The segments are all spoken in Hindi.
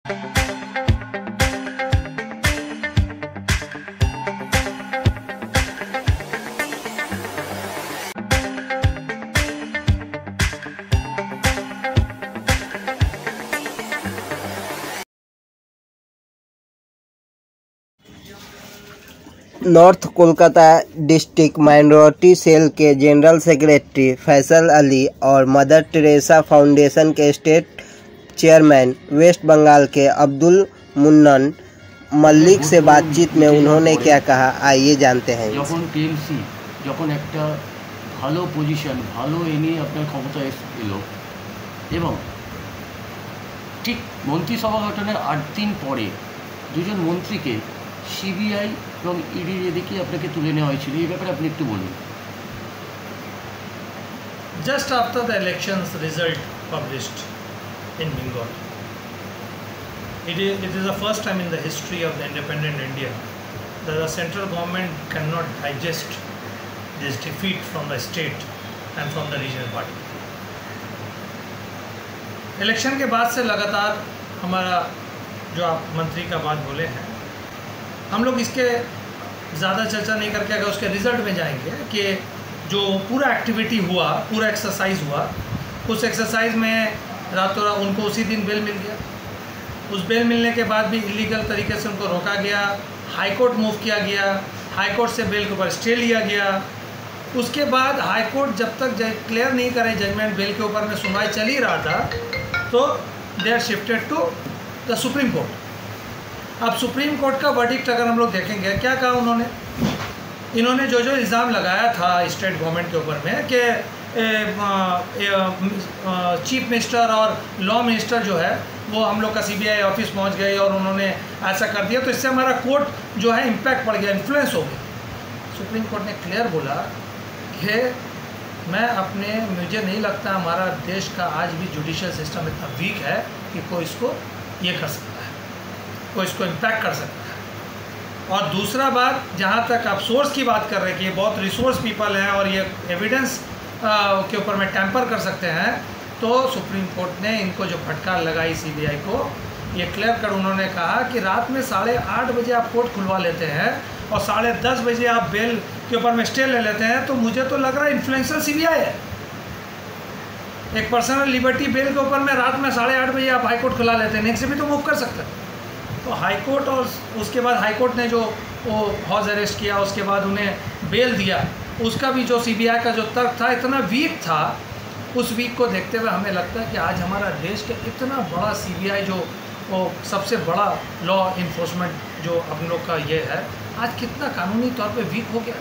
North Kolkata district minority cell के जनरल सेक्रेटरी फैसल अली और मदर टेरेसा फाउंडेशन के स्टेट चेयरमैन वेस्ट बंगाल के अब्दुल मुन्नन मल्लिक से बातचीत में उन्होंने क्या कहा, आइए जानते हैं। যখন টিএমসি যখন একটা ভালো পজিশন ভালো এনে আপনার ক্ষমতায় এলো এবং ঠিক মন্ত্রিসভা গঠনের 8 দিন পরে দুজন মন্ত্রীকে সিবিআই এবং ইডির এদিকে আপনাকে তুলে নেওয়া হয়েছিল, এই ব্যাপারে আপনি একটু বলুন। Just after the elections result published in Bengal, it is the first time in the history of the independent India that the central government cannot digest this defeat from the state and from the regional party. Election के बाद से लगातार हमारा जो आप मंत्री का बात बोले हैं, हम लोग इसके ज़्यादा चर्चा नहीं करके अगर उसके रिज़ल्ट में जाएंगे कि जो पूरा एक्टिविटी हुआ, पूरा एक्सरसाइज हुआ, उस एक्सरसाइज में रातों रात उनको उसी दिन बेल मिल गया। उस बेल मिलने के बाद भी इलीगल तरीके से उनको रोका गया, हाई कोर्ट मूव किया गया, हाई कोर्ट से बेल के ऊपर स्टे लिया गया। उसके बाद हाई कोर्ट जब तक क्लियर नहीं करे जजमेंट बेल के ऊपर में सुनवाई चल ही रहा था, तो they are shifted to the supreme court. अब सुप्रीम कोर्ट का वर्डिक्ट अगर हम लोग देखेंगे, क्या कहा इन्होंने जो इल्ज़ाम लगाया था स्टेट गवर्नमेंट के ऊपर में कि चीफ मिनिस्टर और लॉ मिनिस्टर जो है वो हम लोग का सीबीआई ऑफिस पहुंच गए और उन्होंने ऐसा कर दिया, तो इससे हमारा कोर्ट जो है इम्पैक्ट पड़ गया, इन्फ्लुएंस हो गया। सुप्रीम कोर्ट ने क्लियर बोला कि मुझे नहीं लगता हमारा देश का आज भी जुडिशियल सिस्टम इतना वीक है कि कोई इसको ये कर सकता है, कोई इसको इम्पैक्ट कर सकता है। और दूसरा बात, जहाँ तक आप सोर्स की बात कर रहे हैं कि ये बहुत रिसोर्स पीपल हैं और ये एविडेंस के ऊपर में टैंपर कर सकते हैं, तो सुप्रीम कोर्ट ने इनको जो फटकार लगाई सीबीआई को, ये क्लियर कर उन्होंने कहा कि रात में 8:30 बजे आप कोर्ट खुलवा लेते हैं और 10:30 बजे आप बेल के ऊपर में स्टे ले लेते हैं, तो मुझे तो लग रहा है इन्फ्लुएंशियल सीबीआई है। एक पर्सनल लिबर्टी बेल के ऊपर में रात में 8:30 बजे आप हाई कोर्ट खुला लेते हैं, नेक्स्ट से भी तो मूव कर सकते हैं। तो हाई कोर्ट और उसके बाद हाई कोर्ट ने जो वो हाउस अरेस्ट किया, उसके बाद उन्हें बेल दिया, उसका भी जो सीबीआई का जो तर्क था इतना वीक था। उस वीक को देखते हुए हमें लगता है कि आज हमारा देश का इतना बड़ा सीबीआई जो वो सबसे बड़ा लॉ इन्फोर्समेंट जो हम लोग का ये है, आज कितना कानूनी तौर पे वीक हो गया।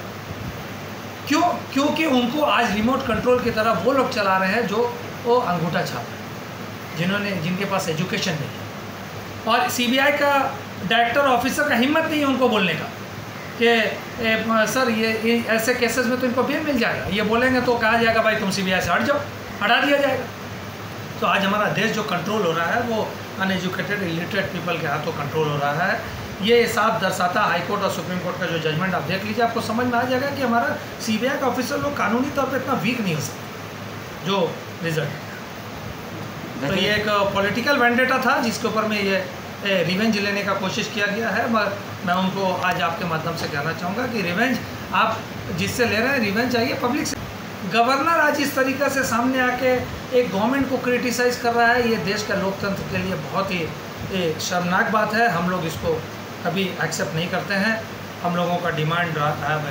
क्यों? क्योंकि उनको आज रिमोट कंट्रोल की तरह वो लोग चला रहे हैं जो वो अंगूठा छाप है, जिनके पास एजुकेशन नहीं है। और सीबीआई का डायरेक्टर ऑफिसर का हिम्मत नहीं है उनको बोलने का कि सर ये ऐसे केसेस में तो इनको बेल मिल जाएगा। ये बोलेंगे तो कहा जाएगा भाई तुम सीबीआई से हट जाओ, हटा दिया जाएगा। तो आज हमारा देश जो कंट्रोल हो रहा है वो अनएजुकेटेड इलिटरेट पीपल के हाथों कंट्रोल हो रहा है। ये साफ दर्शाता हाई कोर्ट और सुप्रीम कोर्ट का जो जजमेंट आप देख लीजिए, आपको समझ में आ जाएगा कि हमारा सीबीआई का ऑफिसर लोग कानूनी तौर पर इतना वीक नहीं हो सकता। जो रिजल्ट तो ये एक पॉलिटिकल वेंडेटा था जिसके ऊपर में ये रिवेंज लेने का कोशिश किया गया है। मैं उनको आज आपके माध्यम से कहना चाहूँगा कि रिवेंज आप जिससे ले रहे हैं, रिवेंज चाहिए पब्लिक से। गवर्नर आज इस तरीक़े से सामने आके एक गवर्नमेंट को क्रिटिसाइज़ कर रहा है, ये देश का लोकतंत्र के लिए बहुत ही शर्मनाक बात है। हम लोग इसको कभी एक्सेप्ट नहीं करते हैं। हम लोगों का डिमांड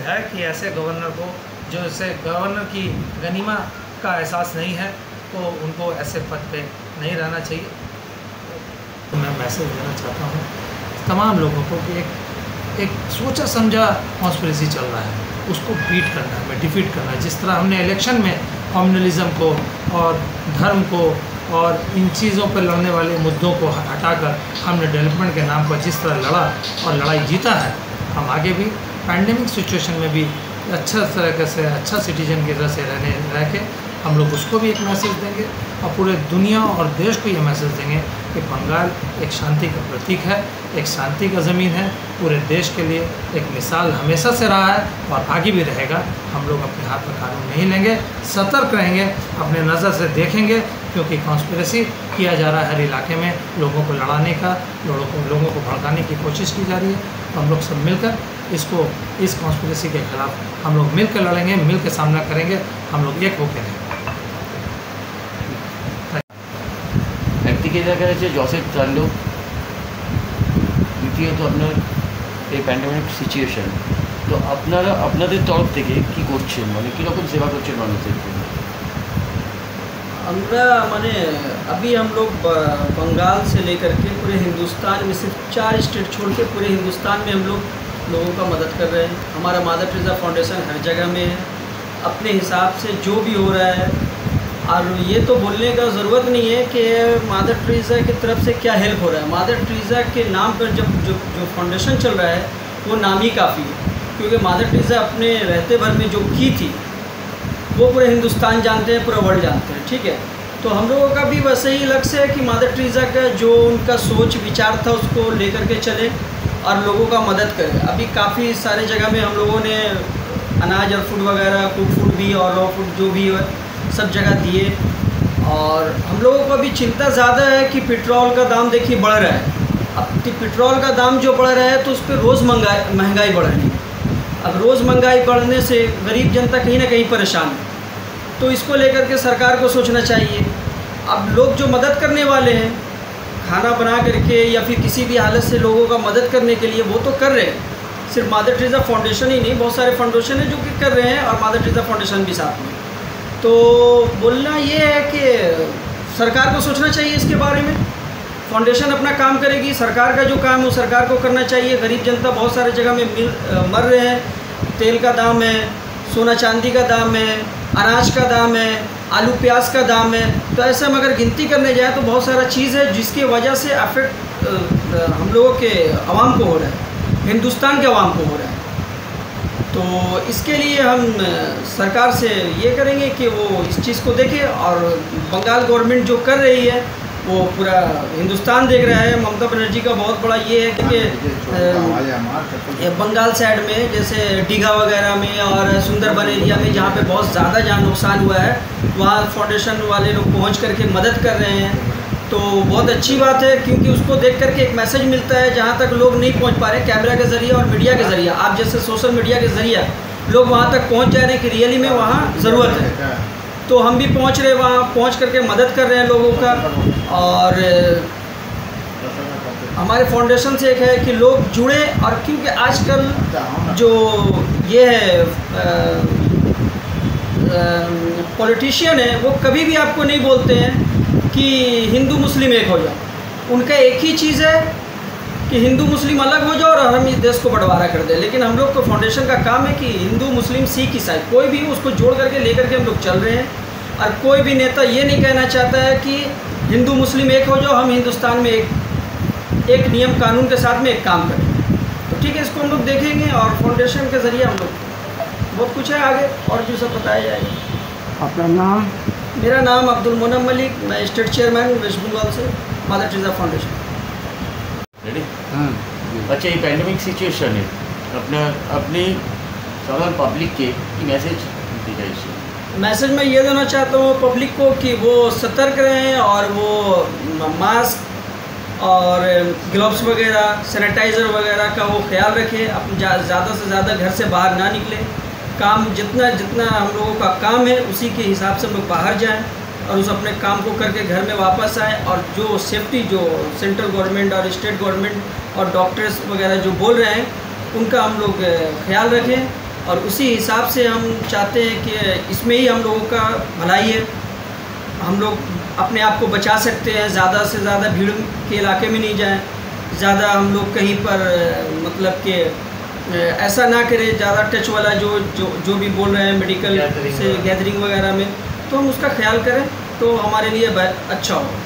है कि ऐसे गवर्नर को, जो ऐसे गवर्नर की गनीमा का एहसास नहीं है, तो उनको ऐसे पद पे नहीं रहना चाहिए। तो मैं मैसेज देना चाहता हूँ तमाम लोगों को कि एक सोचा समझा कॉन्स्पिरेसी चल रहा है, उसको बीट करना है, डिफीट करना है। जिस तरह हमने इलेक्शन में कम्युनलिज्म को और धर्म को और इन चीज़ों पर लड़ने वाले मुद्दों को हटाकर हमने डेवलपमेंट के नाम पर जिस तरह लड़ा और लड़ाई जीता है, हम आगे भी पैंडेमिक सिचुएशन में भी अच्छा तरीके से, अच्छा सिटीजन की तरह से रह के हम लोग उसको भी एक मैसेज देंगे और पूरे दुनिया और देश को ये मैसेज देंगे कि बंगाल एक शांति का प्रतीक है, एक शांति का ज़मीन है, पूरे देश के लिए एक मिसाल हमेशा से रहा है और आगे भी रहेगा। हम लोग अपने हाथ में कानून नहीं लेंगे, सतर्क रहेंगे, अपने नज़र से देखेंगे क्योंकि कॉन्स्पिरेसी किया जा रहा है हर इलाके में, लोगों को लड़ाने का, लोगों को भड़काने की कोशिश की जा रही है। तो हम लोग सब मिलकर इस कॉन्स्पिरेसी के खिलाफ हम लोग मिलकर लड़ेंगे, मिलकर सामना करेंगे, हम लोग एक होकर रहेंगे। একদিকে দেখা যাচ্ছে জসের তাণ্ডব, দ্বিতীয়ত আপনার এই প্যান্ডেমিক সিচুয়েশন, তো আপনারা আপনাদের তরফ থেকে কি করছেন, মানে কীরকম সেবা করছেন মানুষের জন্য? हमरा माने अभी हम लोग बंगाल से लेकर के पूरे हिंदुस्तान में सिर्फ 4 स्टेट छोड़ के पूरे हिंदुस्तान में हम लोग लोगों का मदद कर रहे हैं। हमारा मदर टेरेसा फाउंडेशन हर जगह में है, अपने हिसाब से जो भी हो रहा है। और ये तो बोलने का ज़रूरत नहीं है कि मदर टेरेसा की तरफ से क्या हेल्प हो रहा है। मदर टेरेसा के नाम पर जो फाउंडेशन चल रहा है वो नाम ही काफ़ी है, क्योंकि मदर टेरेसा अपने रहते भर में जो की थी वो पूरे हिंदुस्तान जानते हैं, पूरा वर्ल्ड जानते हैं, ठीक है। तो हम लोगों का भी वैसे ही लक्ष्य है कि मदर टेरेसा का जो उनका सोच विचार था उसको लेकर के चले और लोगों का मदद करें। अभी काफ़ी सारे जगह में हम लोगों ने अनाज और फूड वगैरह, कुक फूड भी और रॉ फूड जो भी है सब जगह दिए। और हम लोगों को अभी चिंता ज़्यादा है कि पेट्रोल का दाम देखिए बढ़ रहा है। अब पेट्रोल का दाम जो बढ़ रहा है तो उस पर रोज़ महंगाई बढ़ रही है। अब रोज़ महंगाई बढ़ने से गरीब जनता कहीं ना कहीं परेशान है, तो इसको लेकर के सरकार को सोचना चाहिए। अब लोग जो मदद करने वाले हैं खाना बना करके या फिर किसी भी हालत से लोगों का मदद करने के लिए, वो तो कर रहे हैं। सिर्फ मदर टेरेसा फाउंडेशन ही नहीं, बहुत सारे फाउंडेशन हैं जो कि कर रहे हैं और मदर टेरेसा फाउंडेशन भी साथ में। तो बोलना ये है कि सरकार को सोचना चाहिए इसके बारे में। फाउंडेशन अपना काम करेगी, सरकार का जो काम है वो सरकार को करना चाहिए। गरीब जनता बहुत सारे जगह में मर रहे हैं, तेल का दाम है, सोना चांदी का दाम है, अनाज का दाम है, आलू प्याज का दाम है। तो ऐसे हम अगर गिनती करने जाए तो बहुत सारा चीज़ है जिसकी वजह से अफेक्ट हम लोगों के आवाम को हो रहा है, हिंदुस्तान के आवाम को हो रहा है। तो इसके लिए हम सरकार से ये करेंगे कि वो इस चीज़ को देखे। और बंगाल गवर्नमेंट जो कर रही है वो पूरा हिंदुस्तान देख रहा है। ममता बनर्जी का बहुत बड़ा ये है कि बंगाल साइड में जैसे डीगा वगैरह में और सुंदरबन एरिया में जहाँ पे बहुत ज़्यादा जहाँ नुकसान हुआ है वहाँ फाउंडेशन वाले लोग पहुँच करके मदद कर रहे हैं। तो बहुत अच्छी बात है, क्योंकि उसको देख करके एक मैसेज मिलता है जहाँ तक लोग नहीं पहुँच पा रहे, कैमरा के ज़रिए और मीडिया के ज़रिए, आप जैसे सोशल मीडिया के ज़रिए लोग वहाँ तक पहुँच जा रहे हैं कि रियली में वहाँ ज़रूरत है। तो हम भी पहुँच रहे, वहाँ पहुँच करके मदद कर रहे हैं लोगों का। और हमारे फाउंडेशन से एक है कि लोग जुड़े, और क्योंकि आजकल जो ये है पॉलिटिशियन है वो कभी भी आपको नहीं बोलते हैं कि हिंदू मुस्लिम एक हो जाओ। उनका एक ही चीज़ है कि हिंदू मुस्लिम अलग हो जाओ और हम इस देश को बंटवारा कर दें। लेकिन हम लोग को फाउंडेशन का काम है कि हिंदू मुस्लिम सिख ईसाई कोई भी उसको जोड़ करके लेकर के हम लोग चल रहे हैं। और कोई भी नेता ये नहीं कहना चाहता है कि हिंदू मुस्लिम एक हो जाओ, हम हिंदुस्तान में एक नियम कानून के साथ में एक काम करें। तो ठीक है, इसको हम लोग देखेंगे और फाउंडेशन के ज़रिए हम लोग बहुत कुछ है आगे और जो सब बताया जाएगा। अपना नाम? मेरा नाम अब्दुल मोनम मलिक, मैं स्टेट चेयरमैन वेस्ट बंगाल से मदर टेरेसा फाउंडेशन। रेडी? अच्छा, ये पैंडेमिक सिचुएशन है अपनी साधारण पब्लिक के मैसेज दी जाए। मैसेज मैं ये देना चाहता हूँ पब्लिक को कि वो सतर्क रहें और वो मास्क और ग्लव्स वगैरह, सैनिटाइज़र वगैरह का वो ख्याल रखें। अब ज़्यादा से ज़्यादा घर से बाहर ना निकले। काम जितना हम लोगों का काम है उसी के हिसाब से हम लोग बाहर जाएं और उस अपने काम को करके घर में वापस आएँ। और जो सेफ्टी जो सेंट्रल गवर्नमेंट और स्टेट गवर्नमेंट और डॉक्टर्स वगैरह जो बोल रहे हैं उनका हम लोग ख्याल रखें। और उसी हिसाब से हम चाहते हैं कि इसमें ही हम लोगों का भलाई है। हम लोग अपने आप को बचा सकते हैं, ज़्यादा से ज़्यादा भीड़ के इलाके में नहीं जाएं, ज़्यादा हम लोग कहीं पर मतलब कि ऐसा ना करें, ज़्यादा टच वाला जो भी बोल रहे हैं मेडिकल से गैदरिंग वगैरह में, तो हम उसका ख्याल करें तो हमारे लिए अच्छा होगा।